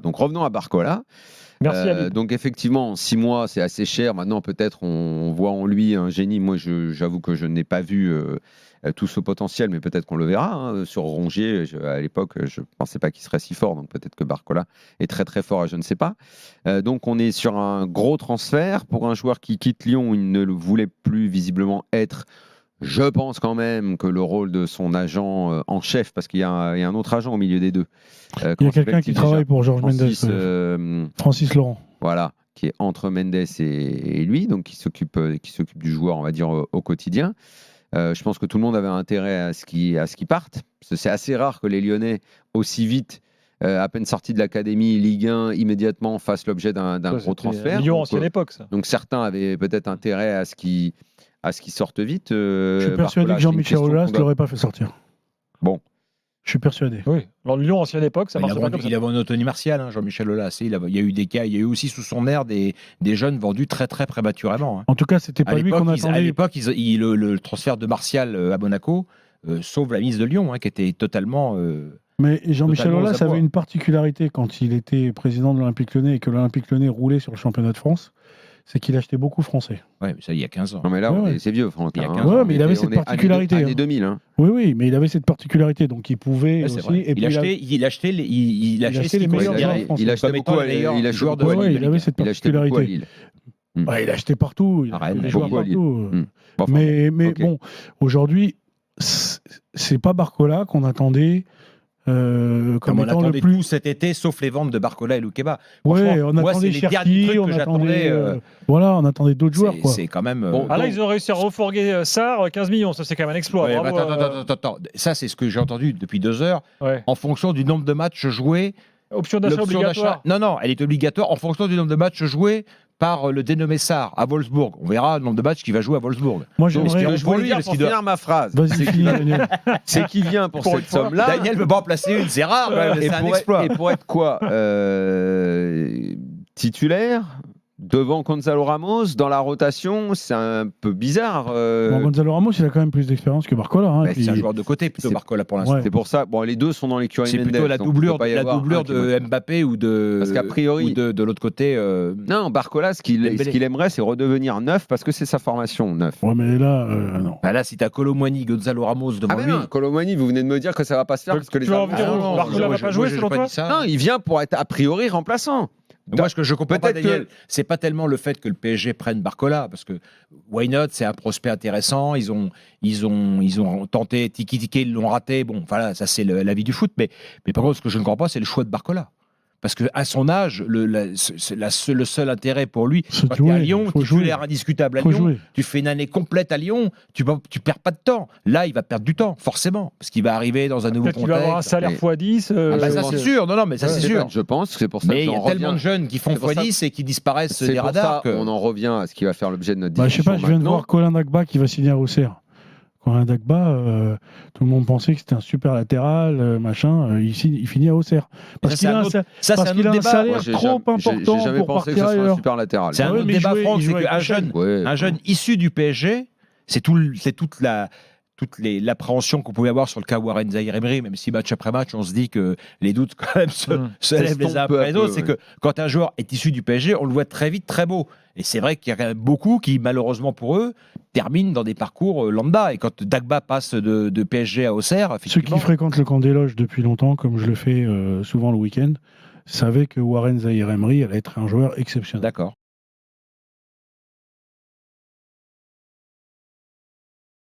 Donc revenons à Barcola. Merci Habib. Donc effectivement, 6 mois, c'est assez cher. Maintenant, peut-être on voit en lui un génie. Moi, j'avoue que je n'ai pas vu tout ce potentiel, mais peut-être qu'on le verra. Hein. Sur Rongier, à l'époque, je ne pensais pas qu'il serait si fort. Donc peut-être que Barcola est très très fort, et je ne sais pas. Donc on est sur un gros transfert pour un joueur qui quitte Lyon. Il ne le voulait plus visiblement être. Je pense quand même que le rôle de son agent en chef, parce qu'il y a un autre agent au milieu des deux. Il y a quelqu'un qui travaille pour Georges Mendes, Francis Laurent. Voilà, qui est entre Mendes et lui, donc qui s'occupe du joueur, on va dire, au quotidien. Je pense que tout le monde avait intérêt à ce qu'il parte. C'est assez rare que les Lyonnais, aussi vite, à peine sortis de l'académie Ligue 1, immédiatement fassent l'objet d'un gros transfert. Lyon, ancienne époque, ça. Donc certains avaient peut-être intérêt à ce qu'il sorte vite. Je suis persuadé que Jean-Michel Aulas ne l'aurait pas fait sortir. Bon. Je suis persuadé. Oui. Alors Lyon, ancienne époque, ça marche pas comme ça. Il avait une autonomie martiale, hein, Jean-Michel Aulas. Il y a eu des cas, il y a eu aussi sous son air des jeunes vendus très très prématurément. Hein. En tout cas, c'était pas lui qu'on attendait. À l'époque, le transfert de Martial à Monaco sauve la mise de Lyon, hein, qui était totalement. Mais Jean-Michel Aulas avait une particularité quand il était président de l'Olympique Lyonnais et que l'Olympique Lyonnais roulait sur le championnat de France. C'est qu'il achetait beaucoup français. Oui, mais ça, il y a 15 ans. Non, mais là, c'est vieux, Franck. Il y a 15 ans. Ouais, mais il avait cette particularité. Année 2000. Hein. Oui, mais il avait cette particularité. Donc, il pouvait aussi... Et il achetait les meilleurs joueurs français. Il achetait beaucoup à Lille. Il avait cette particularité. Il achetait partout. Il achetait des joueurs partout. Mais bon, aujourd'hui, c'est pas Barcola qu'on attendait... comme on attendait tout cet été, sauf les ventes de Barcola et Loukeba. Oui, on attendait Cherki, on attendait d'autres joueurs. C'est quand même. Là, ils ont réussi à refourguer Sarr, 15 millions, ça c'est quand même un exploit. Attends. Ça, c'est ce que j'ai entendu depuis 2 heures. Ouais. En fonction du nombre de matchs joués. Option d'achat obligatoire. Non, elle est obligatoire en fonction du nombre de matchs joués par le dénommé Sarr à Wolfsburg. On verra le nombre de matchs qu'il va jouer à Wolfsburg. Moi, je voulais dire pour finir ma phrase. C'est qu'il vient pour cette somme-là. Daniel ne peut pas en placer une, c'est rare. C'est un exploit. Et pour être quoi titulaire devant Gonzalo Ramos dans la rotation, c'est un peu bizarre. Gonzalo Ramos, il a quand même plus d'expérience que Barcola. Hein, c'est un joueur de côté plutôt, Barcola pour l'instant. Ouais. C'est pour ça. Bon, les deux sont dans l'écurie Mendes. C'est plutôt la doublure de Mbappé ou de. Parce qu'a priori, de l'autre côté. Non, Barcola, ce qu'il aimerait, c'est redevenir neuf parce que c'est sa formation neuf. Ouais, mais là, non. Là, si t'as Colomwani, Gonzalo Ramos devant lui. Non, Colomwani, vous venez de me dire que ça va pas se faire parce que les. Barcola va pas jouer selon toi ? Non, il vient pour être a priori remplaçant. Moi, ce que je comprends pas, Daniel, c'est pas tellement le fait que le PSG prenne Barcola, parce que why not, c'est un prospect intéressant. Ils ont tenté Tiki-Tiki, ils l'ont raté. Bon, voilà, ça c'est la vie du foot. Mais par contre, ce que je ne comprends pas, c'est le choix de Barcola. Parce qu'à son âge, le seul intérêt pour lui, quand tu es à Lyon, titulaire indiscutable à Lyon, tu fais une année complète à Lyon, tu perds pas de temps. Là, il va perdre du temps, forcément, parce qu'il va arriver dans un nouveau contexte. Il va avoir un salaire x10. Ça, c'est sûr. Non, mais ça, c'est sûr. Je pense que c'est pour ça mais il y a tellement de jeunes qui font x10 et qui disparaissent des radars. On en revient à ce qui va faire l'objet de notre discussion. Je sais pas, je viens de voir Colin Dagba qui va signer à Auxerre. Colin Dagba, tout le monde pensait que c'était un super latéral, machin. Il finit à Auxerre. Parce qu'il a un salaire trop important pour partir ailleurs. C'est un autre débat, Franck, c'est qu'un jeune issu du PSG, c'est toute l'appréhension qu'on pouvait avoir sur le cas Warren Zaïre-Emery, même si match après match, on se dit que les doutes quand même se lèvent les uns après les autres. C'est que quand un joueur est issu du PSG, on le voit très vite, très beau. Et c'est vrai qu'il y a quand même beaucoup qui, malheureusement pour eux, terminent dans des parcours lambda. Et quand Dagba passe de PSG à Auxerre, ceux qui fréquentent le camp des loges depuis longtemps, comme je le fais souvent le week-end, savaient que Warren Zaïre-Emery allait être un joueur exceptionnel. D'accord.